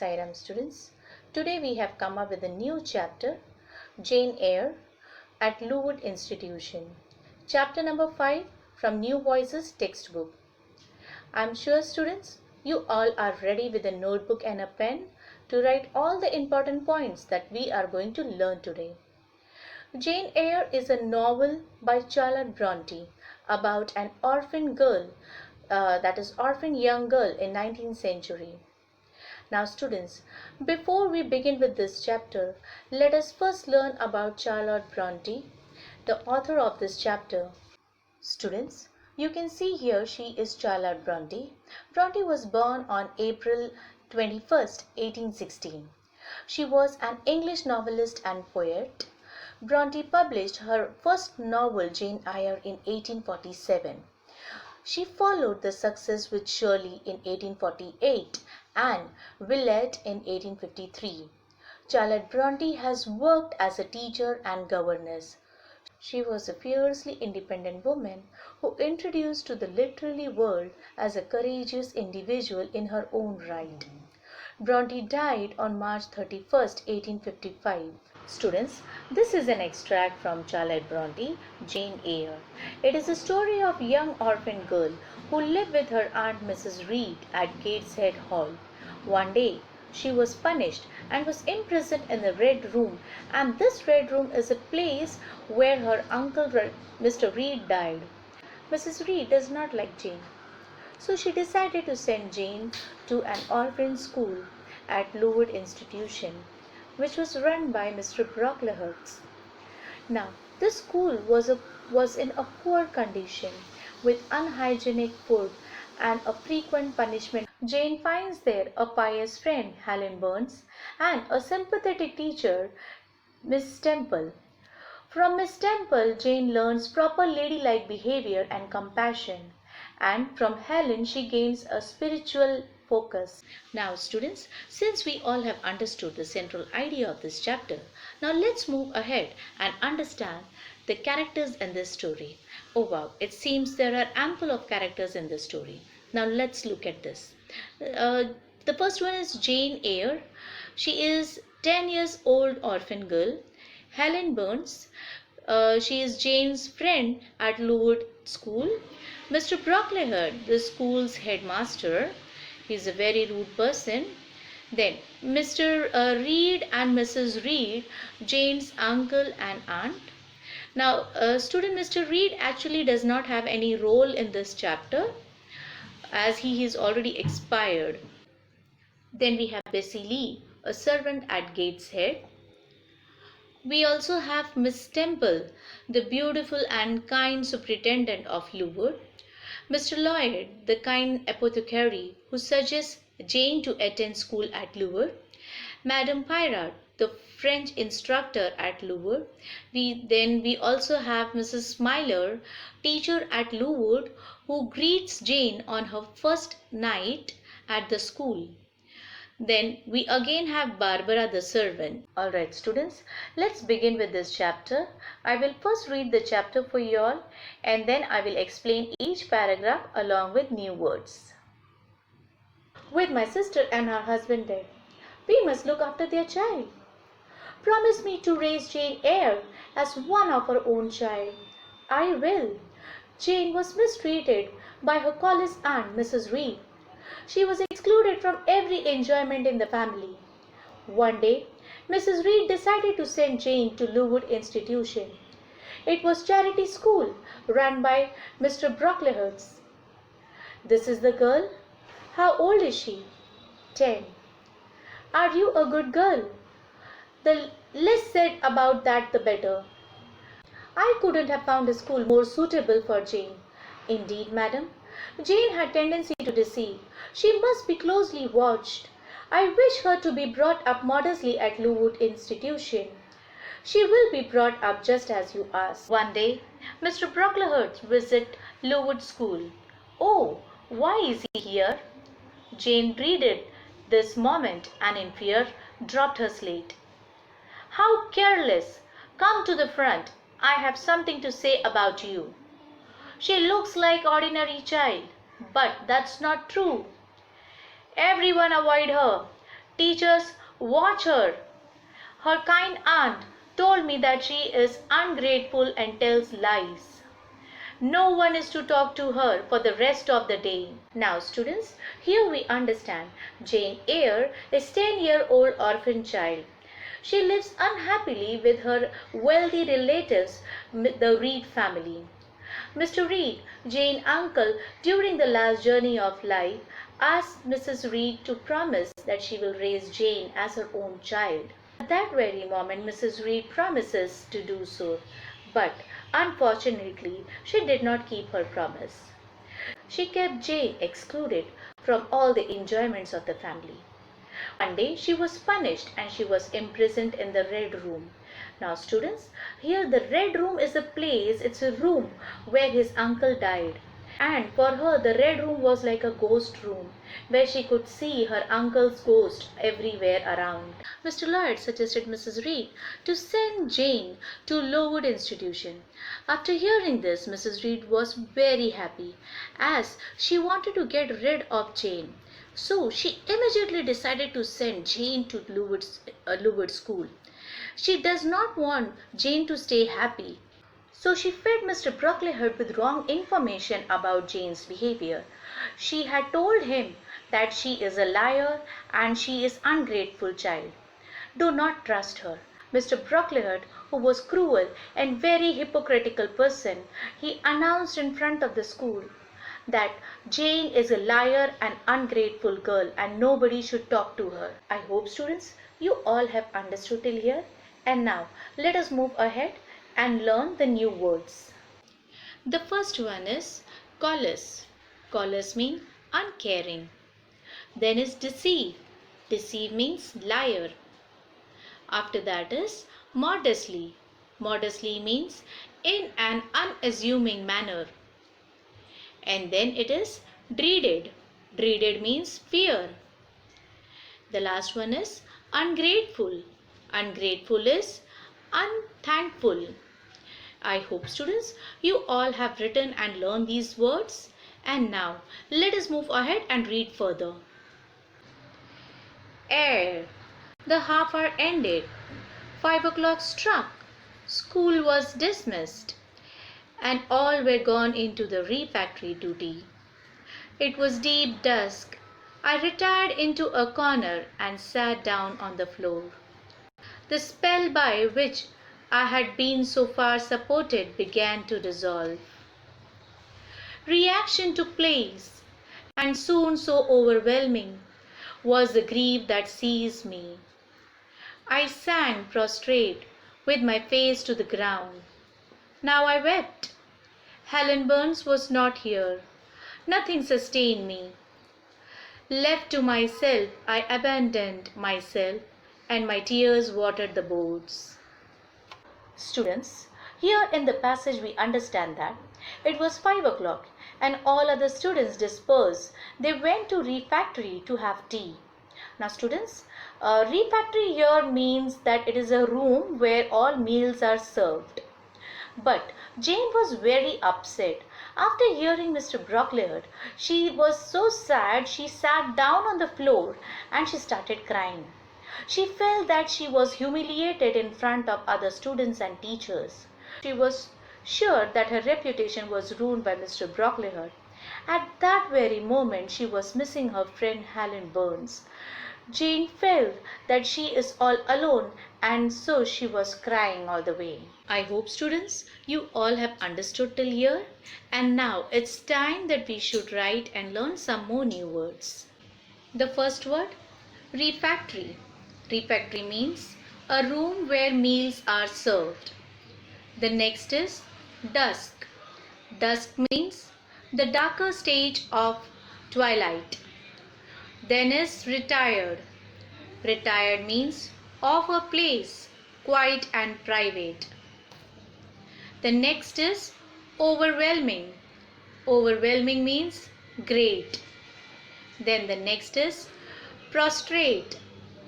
Sairam students. Today we have come up with a new chapter, Jane Eyre at Lowood Institution. Chapter number 5 from New Voices textbook. I am sure students, you all are ready with a notebook and a pen to write all the important points that we are going to learn today. Jane Eyre is a novel by Charlotte Bronte about an orphan girl, orphan young girl in 19th century. Now students, before we begin with this chapter, let us first learn about Charlotte Bronte, the author of this chapter. Students, you can see here she is Charlotte Bronte. Bronte was born on April 21st, 1816. She was an English novelist and poet. Bronte published her first novel Jane Eyre in 1847. She followed the success with Shirley in 1848 and Villette in 1853. Charlotte Bronte has worked as a teacher and governess. She was a fiercely independent woman who introduced to the literary world as a courageous individual in her own right. Bronte died on March 31st, 1855. Students, this is an extract from Charlotte Bronte, Jane Eyre. It is a story of a young orphan girl who lived with her aunt Mrs. Reed at Gateshead Hall. One day, she was punished and was imprisoned in the Red Room, and this Red Room is a place where her uncle Mr. Reed died. Mrs. Reed does not like Jane, so she decided to send Jane to an orphan school at Lowood Institution, which was run by Mr. Brocklehurst. Now, this school was in a poor condition with unhygienic food and a frequent punishment. Jane finds there a pious friend, Helen Burns, and a sympathetic teacher, Miss Temple. From Miss Temple, Jane learns proper ladylike behavior and compassion, and from Helen she gains a spiritual focus. Now students, since we all have understood the central idea of this chapter, now let's move ahead and understand the characters in this story. Oh wow, it seems there are ample of characters in this story. Now let's look at this. The first one is Jane Eyre. She is 10 years old orphan girl. Helen Burns. She is Jane's friend at Lowood School. Mr. Brocklehurst, the school's headmaster. He is a very rude person. Then Mr. Reed and Mrs. Reed, Jane's uncle and aunt. Now student, Mr. Reed actually does not have any role in this chapter as he is already expired. Then we have Bessie Lee, a servant at Gateshead. We also have Miss Temple, the beautiful and kind superintendent of Lowood. Mr. Lloyd, the kind apothecary who suggests Jane to attend school at Lowood. Madame Pirard, the French instructor at Lowood. We also have Mrs. Smiler, teacher at Lowood, who greets Jane on her first night at the school. Then we again have Barbara the servant. Alright students, let's begin with this chapter. I will first read the chapter for you all and then I will explain each paragraph along with new words. With my sister and her husband dead, we must look after their child. Promise me to raise Jane Eyre as one of her own child. I will. Jane was mistreated by her college aunt Mrs. Reed. She was excluded from every enjoyment in the family. One day, Mrs. Reed decided to send Jane to Lowood Institution. It was charity school run by Mr. Brocklehurst. This is the girl. How old is she? 10. Are you a good girl? The less said about that the better. I couldn't have found a school more suitable for Jane. Indeed, madam, Jane had tendency to deceive. She must be closely watched. I wish her to be brought up modestly at Lowood Institution. She will be brought up just as you ask. One day, Mr. Brocklehurst visited Lowood School. Oh, why is he here? Jane dreaded this moment and in fear dropped her slate. How careless! Come to the front. I have something to say about you. She looks like ordinary child, but that's not true. Everyone avoid her. Teachers, watch her. Her kind aunt told me that she is ungrateful and tells lies. No one is to talk to her for the rest of the day. Now students, here we understand Jane Eyre is a 10-year-old orphan child. She lives unhappily with her wealthy relatives, the Reed family. Mr. Reed, Jane's uncle, during the last journey of life, asked Mrs. Reed to promise that she will raise Jane as her own child. At that very moment, Mrs. Reed promises to do so, but unfortunately, she did not keep her promise. She kept Jane excluded from all the enjoyments of the family. One day she was punished and she was imprisoned in the Red Room. Now students, here the Red Room is a place, it's a room where his uncle died. And for her the Red Room was like a ghost room where she could see her uncle's ghost everywhere around. Mr. Lloyd suggested Mrs. Reed to send Jane to Lowood Institution. After hearing this, Mrs. Reed was very happy as she wanted to get rid of Jane. So she immediately decided to send Jane to Lowood School. She does not want Jane to stay happy. So she fed Mr. Brocklehurst with wrong information about Jane's behavior. She had told him that she is a liar and she is an ungrateful child. Do not trust her. Mr. Brocklehurst, who was cruel and very hypocritical person, he announced in front of the school that Jane is a liar and ungrateful girl and nobody should talk to her. I hope students you all have understood till here, and now let us move ahead and learn the new words. The first one is callous. Callous means uncaring. Then is deceive. Deceive means liar. After that is modestly. Modestly means in an unassuming manner. And then it is dreaded. Dreaded means fear. The last one is ungrateful. Ungrateful is unthankful. I hope students you all have written and learned these words. And now let us move ahead and read further. Air. The half hour ended. 5 o'clock struck. School was dismissed. And all were gone into the refectory duty. It was deep dusk. I retired into a corner and sat down on the floor. The spell by which I had been so far supported began to dissolve. Reaction took place, and soon so overwhelming was the grief that seized me. I sank prostrate with my face to the ground. Now I wept. Helen Burns was not here. Nothing sustained me. Left to myself, I abandoned myself, and my tears watered the boards. Students, here in the passage we understand that it was 5 o'clock and all other students dispersed. They went to refectory to have tea. Now students, refectory here means that it is a room where all meals are served. But Jane was very upset. After hearing Mr. Brocklehurst, she was so sad she sat down on the floor and she started crying. She felt that she was humiliated in front of other students and teachers. She was sure that her reputation was ruined by Mr. Brocklehurst. At that very moment she was missing her friend Helen Burns. Jane felt that she is all alone and so she was crying all the way. I hope students you all have understood till here, and now it's time that we should write and learn some more new words. The first word, refectory. Refectory means a room where meals are served. The next is dusk. Dusk means the darker stage of twilight. Then is retired. Retired means of a place, quiet and private. The next is overwhelming. Overwhelming means great. Then the next is prostrate.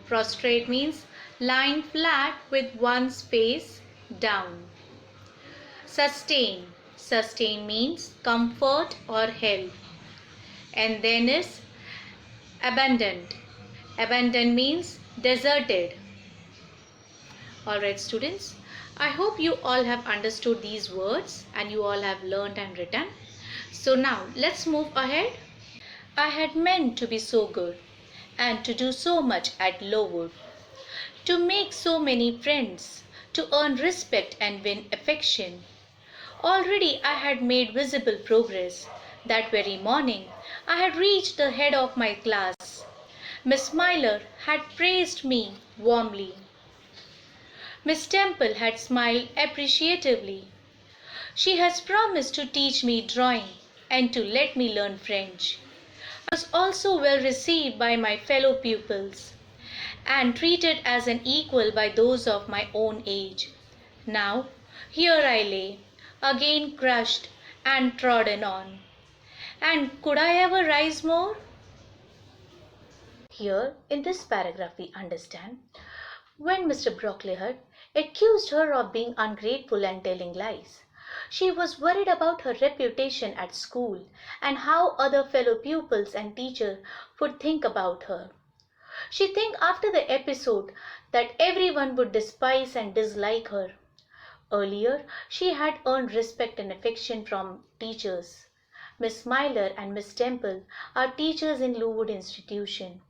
Prostrate means lying flat with one's face down. Sustain. Sustain means comfort or help. And then is abandoned. Abandoned means deserted. Alright students, I hope you all have understood these words and you all have learned and written. So now let's move ahead. I had meant to be so good and to do so much at Lowood, to make so many friends, to earn respect and win affection. Already I had made visible progress. That very morning I had reached the head of my class. Miss Myler had praised me warmly. Miss Temple had smiled appreciatively. She has promised to teach me drawing and to let me learn French. I was also well received by my fellow pupils and treated as an equal by those of my own age. Now, here I lay, again crushed and trodden on. And could I ever rise more? Here, in this paragraph, we understand when Mr. Brocklehurst accused her of being ungrateful and telling lies. She was worried about her reputation at school and how other fellow pupils and teachers would think about her. She think after the episode that everyone would despise and dislike her. Earlier, she had earned respect and affection from teachers. Miss Myler and Miss Temple are teachers in Lowood Institution.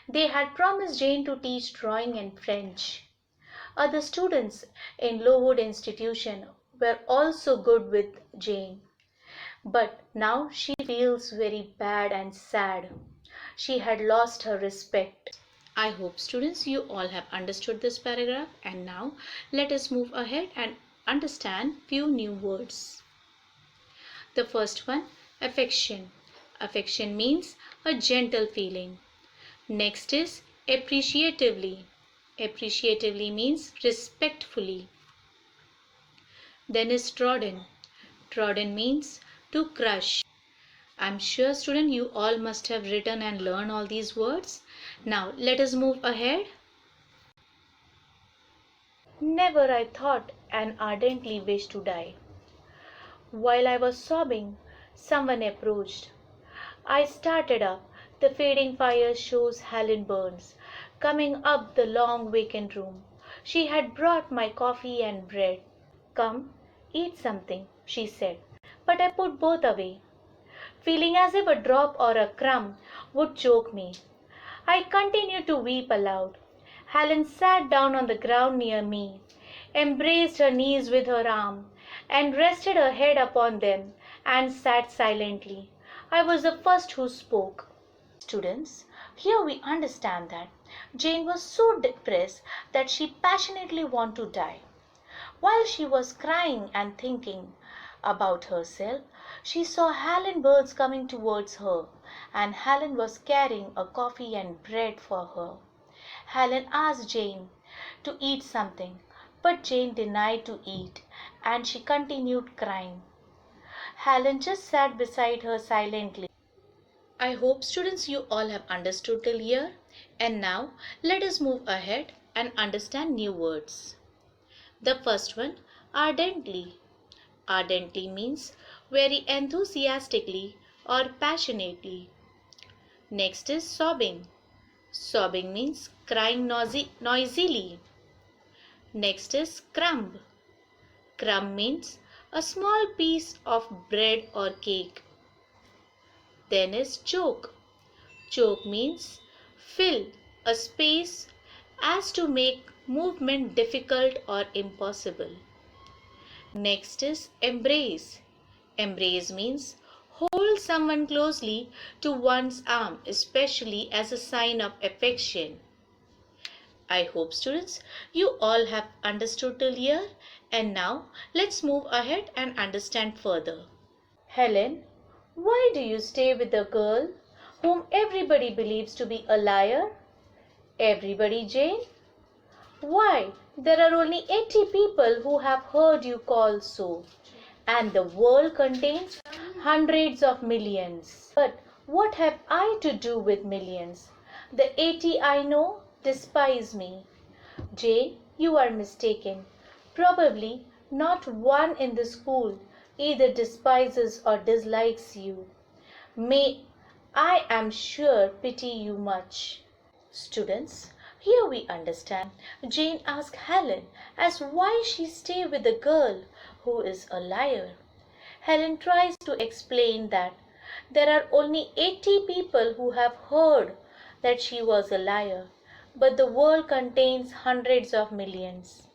They had promised Jane to teach drawing and French. Other students in Lowood Institution were also good with Jane. But now she feels very bad and sad. She had lost her respect. I hope students you all have understood this paragraph, and now let us move ahead and understand few new words. The first one, affection. Affection means a gentle feeling. Next is appreciatively. Appreciatively means respectfully. Then is trodden. Trodden means to crush. I'm sure student you all must have written and learned all these words. Now let us move ahead. Never I thought and ardently wished to die. While I was sobbing, someone approached. I started up. The fading fire shows Helen Burns coming up the long vacant room. She had brought my coffee and bread. Come, eat something, she said, but I put both away, feeling as if a drop or a crumb would choke me. I continued to weep aloud. Helen sat down on the ground near me, embraced her knees with her arm, and rested her head upon them, and sat silently. I was the first who spoke. Students, here we understand that Jane was so depressed that she passionately wanted to die. While she was crying and thinking about herself, she saw Helen Burns coming towards her, and Helen was carrying a coffee and bread for her. Helen asked Jane to eat something, but Jane denied to eat, and she continued crying. Helen just sat beside her silently. I hope students you all have understood till here, and now let us move ahead and understand new words. The first one, ardently. Ardently means very enthusiastically or passionately. Next is sobbing. Sobbing means crying noisily. Next is crumb. Crumb means a small piece of bread or cake. Then is choke. Choke means fill a space as to make movement difficult or impossible. Next is embrace. Embrace means hold someone closely to one's arm, especially as a sign of affection. I hope students you all have understood till here, and now let's move ahead and understand further. Helen, why do you stay with a girl whom everybody believes to be a liar? Everybody, Jane? Why, there are only 80 people who have heard you call so, and the world contains hundreds of millions. But what have I to do with millions? The 80 I know despise me. Jane, you are mistaken. Probably not one in the school either despises or dislikes you. May I am sure pity you much. Students, here we understand Jane asks Helen as why she stay with a girl who is a liar. Helen tries to explain that there are only 80 people who have heard that she was a liar, but the world contains hundreds of millions.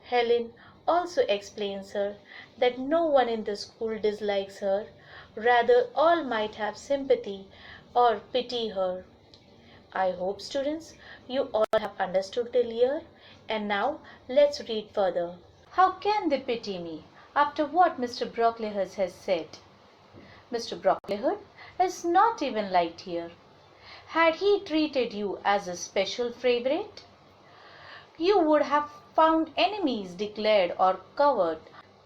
Helen also explains her that no one in the school dislikes her, rather all might have sympathy or pity her. I hope students you all have understood till here, and now let's read further. How can they pity me after what Mr. Brocklehurst has said? Mr. Brocklehurst is not even liked here. Had he treated you as a special favorite, you would have found enemies declared or covered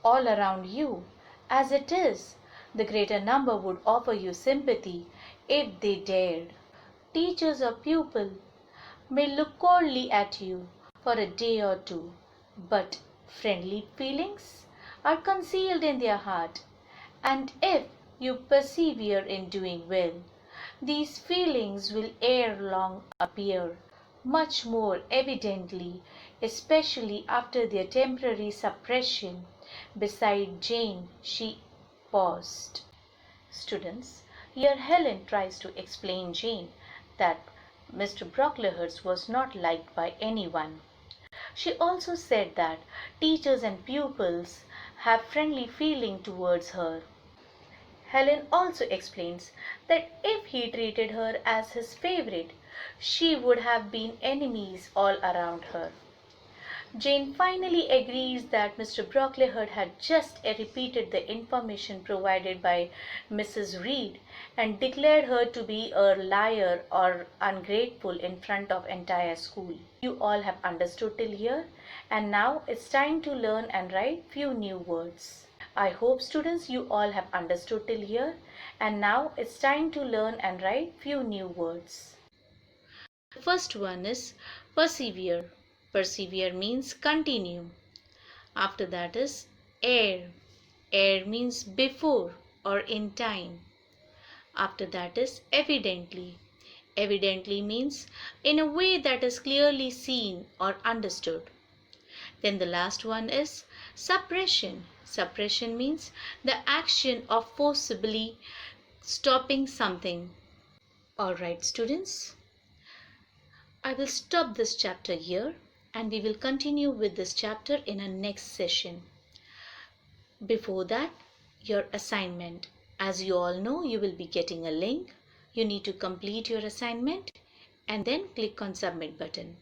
all around you. As it is, the greater number would offer you sympathy if they dared. Teachers or pupils may look coldly at you for a day or two, but friendly feelings are concealed in their heart, and if you persevere in doing well, these feelings will ere long appear much more evidently, especially after their temporary suppression. Beside Jane, she paused. Students, here Helen tries to explain Jane that Mr. Brocklehurst was not liked by anyone. She also said that teachers and pupils have friendly feeling towards her. Helen also explains that if he treated her as his favorite, she would have been enemies all around her. Jane finally agrees that Mr. Brocklehurst had just repeated the information provided by Mrs. Reed and declared her to be a liar or ungrateful in front of entire school. You all have understood till here, and now it's time to learn and write few new words. I hope students you all have understood till here, and now it's time to learn and write few new words. The first one is persevere. Persevere means continue. After that is ere. Ere means before or in time. After that is evidently. Evidently means in a way that is clearly seen or understood. Then the last one is suppression. Suppression means the action of forcibly stopping something. Alright students, I will stop this chapter here and we will continue with this chapter in our next session. Before that, your assignment. As you all know, you will be getting a link. You need to complete your assignment and then click on submit button.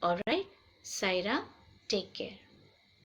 Alright, Saira, take care.